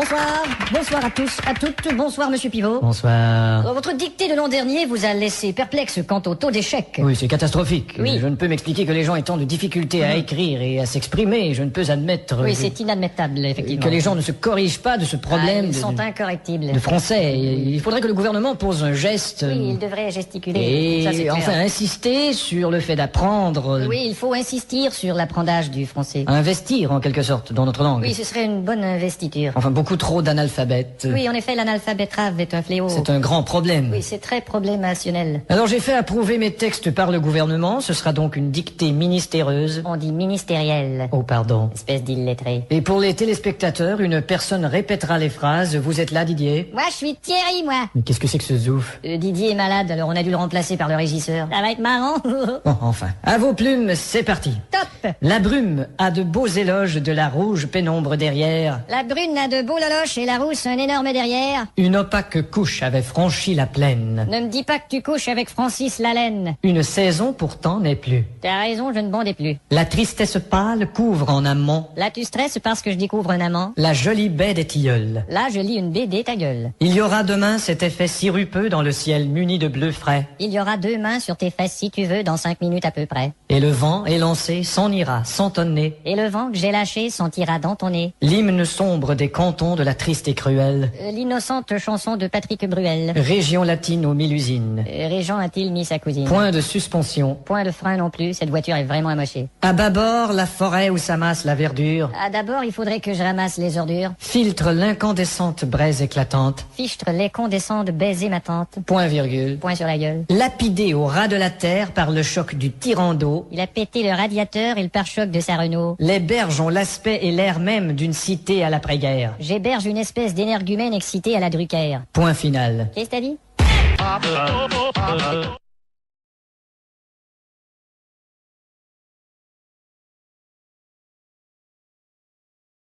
Bonsoir, bonsoir à tous, à toutes, bonsoir Monsieur Pivot. Bonsoir. Votre dictée de l'an dernier vous a laissé perplexe quant au taux d'échec. Oui, c'est catastrophique. Oui. Je ne peux m'expliquer que les gens aient tant de difficultés à écrire et à s'exprimer. Je ne peux admettre Oui, c'est inadmettable, effectivement. que les gens ne se corrigent pas de ce problème Ils sont incorrectibles. de français. Il faudrait que le gouvernement pose un geste Oui, il devrait gesticuler. Ça, c'est et clair. enfin insister sur le fait d'apprendre, Oui, il faut insister sur l'apprentissage du français. investir en quelque sorte dans notre langue. Oui, ce serait une bonne investiture. Enfin, beaucoup trop d'analphabètes. Oui, en effet, l'analphabétrave est un fléau. C'est un grand problème. Oui, c'est très problémationnel. Alors j'ai fait approuver mes textes par le gouvernement. Ce sera donc une dictée ministéreuse. On dit ministériel. Oh, pardon. Espèce d'illettré. Et pour les téléspectateurs, une personne répétera les phrases. Vous êtes là, Didier? Moi, je suis Thierry, moi. Mais qu'est-ce que c'est que ce zouf? Didier est malade, alors on a dû le remplacer par le régisseur. Ça va être marrant. Bon, enfin. À vos plumes, c'est parti. Top. La brume a de beaux éloges de la rouge pénombre derrière. La brune a de beaux loloches et la rousse un énorme derrière. Une opaque couche avait franchi la plaine. Ne me dis pas que tu couches avec Francis Lalaine. Une saison pourtant n'est plus. T'as raison, je ne bondais plus. La tristesse pâle couvre en amont Là, tu stresses parce que je découvre un amant. la jolie baie des tilleuls. Là, je lis une BD, ta gueule. Il y aura demain cet effet sirupeux dans le ciel muni de bleu frais. Il y aura 2 mains sur tes fesses si tu veux dans 5 minutes à peu près. Et le vent élancé s'en ira sans tonner. Et le vent que j'ai lâché sentira dans ton nez. L'hymne sombre des cantons de la triste et cruelle L'innocente chanson de Patrick Bruel. région latine aux 1000 usines. Régent a-t-il mis sa cousine? Point de suspension. Point de frein non plus, cette voiture est vraiment amochée. À bâbord, la forêt où s'amasse la verdure Ah, d'abord, il faudrait que je ramasse les ordures. filtre l'incandescente braise éclatante. Fichtre les condescends de baiser ma tante. Point virgule. Point sur la gueule. Lapidé au ras de la terre par le choc du tyran d'eau, Il a pété le radiateur et le pare-choc de sa Renault. les berges ont l'aspect et l'air même d'une cité à l'après-guerre. J'héberge une espèce d'énergumène excité à la Drucker. Point final. Qu'est-ce que t'as dit?